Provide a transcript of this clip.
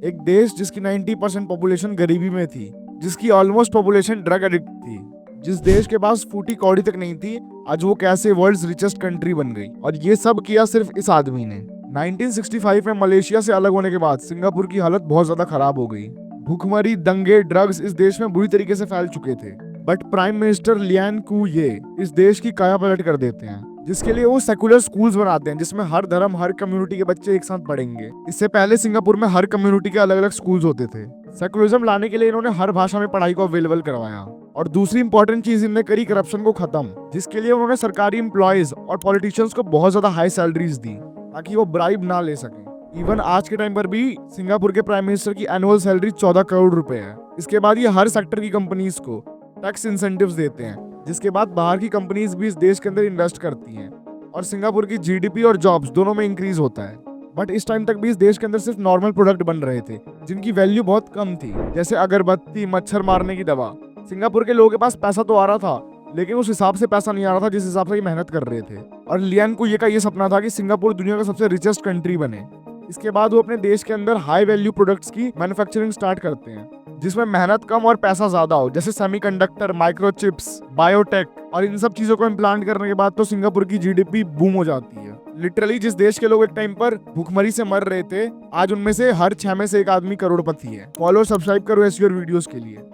एक देश जिसकी 90% पॉपुलेशन गरीबी में थी, जिसकी ऑलमोस्ट पॉपुलेशन ड्रग एडिक्ट थी, जिस देश के पास फूटी कौड़ी तक नहीं थी, आज वो कैसे वर्ल्ड्स रिचेस्ट कंट्री बन गई। और ये सब किया सिर्फ इस आदमी ने। 1965 में मलेशिया से अलग होने के बाद सिंगापुर की हालत बहुत ज्यादा खराब हो गई। भूखमरी, दंगे, ड्रग्स इस देश में बुरी तरीके से फैल चुके थे। बट प्राइम मिनिस्टर लियान कू ये इस देश की काया पलट कर देते हैं, जिसके लिए वो सेकुलर स्कूल्स बनाते हैं जिसमें हर धर्म, हर कम्युनिटी के बच्चे एक साथ पढ़ेंगे। इससे पहले सिंगापुर में हर कम्युनिटी के अलग अलग स्कूल्स होते थे। सेकुलरिज्म लाने के लिए इन्होंने हर भाषा में पढ़ाई को अवेलेबल करवाया। और दूसरी इंपॉर्टेंट चीज इन्होंने करी करप्शन को खत्म, जिसके लिए उन्होंने सरकारी एम्प्लॉयज और पॉलिटिशियंस को बहुत ज्यादा हाई सैलरीज दी ताकि वो ब्राइब ना ले सके। इवन आज के टाइम पर भी सिंगापुर के प्राइम मिनिस्टर की एनुअल सैलरी 14 करोड़ रुपए है। इसके बाद ये हर सेक्टर की कंपनीज को टैक्स इंसेंटिव्स देते हैं, जिसके बाद बाहर की कंपनीज भी इस देश के अंदर इन्वेस्ट करती हैं और सिंगापुर की जीडीपी और जॉब्स दोनों में इंक्रीज होता है। बट इस टाइम तक भी इस देश के अंदर सिर्फ नॉर्मल प्रोडक्ट बन रहे थे जिनकी वैल्यू बहुत कम थी, जैसे अगरबत्ती, मच्छर मारने की दवा। सिंगापुर के लोगों के पास पैसा तो आ रहा था, लेकिन उस हिसाब से पैसा नहीं आ रहा था जिस हिसाब से ये मेहनत कर रहे थे। और लियान को ये का ये सपना था कि सिंगापुर दुनिया का सबसे रिचेस्ट कंट्री बने। इसके बाद वो अपने देश के अंदर हाई वैल्यू प्रोडक्ट्स की मैन्युफैक्चरिंग स्टार्ट करते हैं, जिसमें मेहनत कम और पैसा ज्यादा हो, जैसे सेमीकंडक्टर, माइक्रोचिप्स, बायोटेक। और इन सब चीजों को इम्प्लांट करने के बाद तो सिंगापुर की जीडीपी बूम हो जाती है। लिटरली जिस देश के लोग एक टाइम पर भूखमरी से मर रहे थे, आज उनमें से हर 6 में से एक आदमी करोड़पति है। फॉलो, सब्सक्राइब करो ऐसी और वीडियोस के लिए।